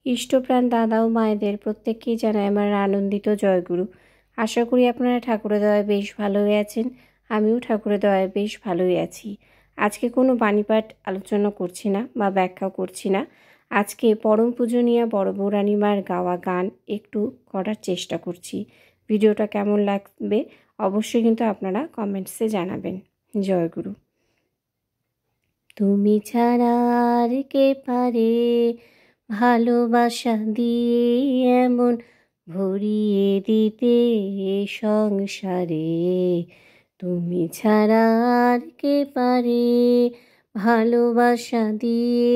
ইষ্টপ্রাণ দাদা ও মায়েদের প্রত্যেককেই জানাই আমার আনন্দিত জয়গুরু। আশা করি আপনারা ঠাকুরের দয়ায় বেশ ভালোই আছেন। আমিও ঠাকুরের দয়ায় বেশ ভালোই আছি। আজকে কোনো বাণীপাঠ আলোচনা করছি না বা ব্যাখ্যাও করছি না। আজকে পরম পূজনীয়া বড় বৌরানীমার গাওয়া গান একটু করার চেষ্টা করছি। ভিডিওটা কেমন লাগবে অবশ্যই কিন্তু আপনারা কমেন্টসে জানাবেন। জয়গুরু। তুমি ছাড়া আর কে পারে ভালোবাসা দিয়ে এমন ভরিয়ে দিতে সংসারে। তুমি ছাড়া আর কে পারে ভালোবাসা দিয়ে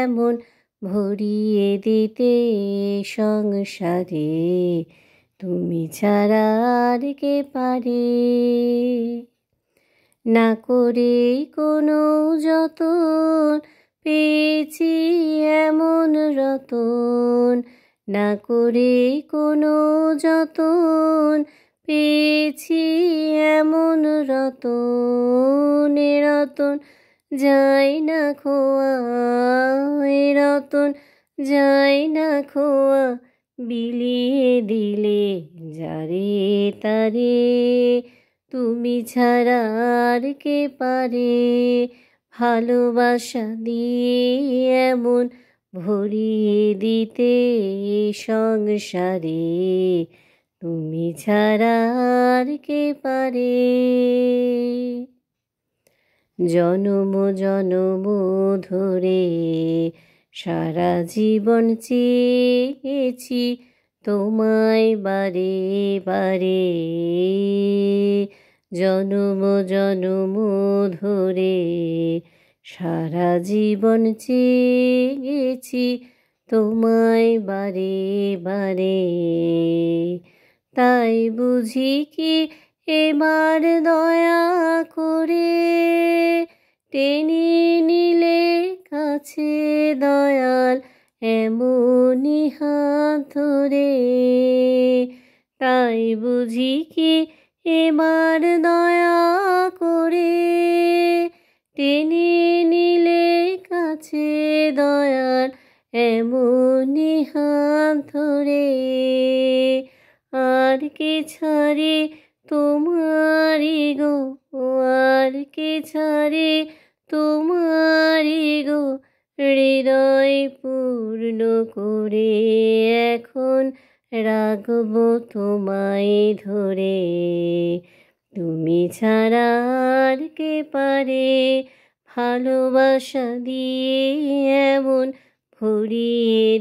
এমন ভরিয়ে দিতে সংসারে। তুমি ছাড়া আর কে পারে। না করে কোনো যতন পেয়েছি এমন রতন, না করে কোনো যতন পেয়েছি এমন রতন। এ রতন যায় না খোয়া, এ রতন যায় না খোয়া, বিলিয়ে দিলে যারে তারে। তুমি ছাড়া আর কে পারে ভালোবাসা দিয়ে এমন ভরিয়ে দিতে সংসারে। তুমি ছাড়া আর কে পারে। জনম জনম ধরে সারা জীবন চেয়েছি তোমায় বারে বারে। জনম জনম ধরে সারা জীবন চেয়েছি তোমায় বারে বারে। তাই বুঝি কি এবার দয়া করে টেনে নিলে কাছে দয়াল এমনি হাত ধরে। তাই বুঝি কি এবার দয়া করে টেনে নিলে কাছে দয়াল এমনি হাত ধরে। আর কে ছাড়ে তোমারি গো, আর কে ছাড়ে তোমারি গো, হৃদয় পূর্ণ করে এখন রাখব তোমায় ধরে। তুমি ছাড়া আর কে পারে ভালোবাসা দিয়ে এমন ভরিয়ে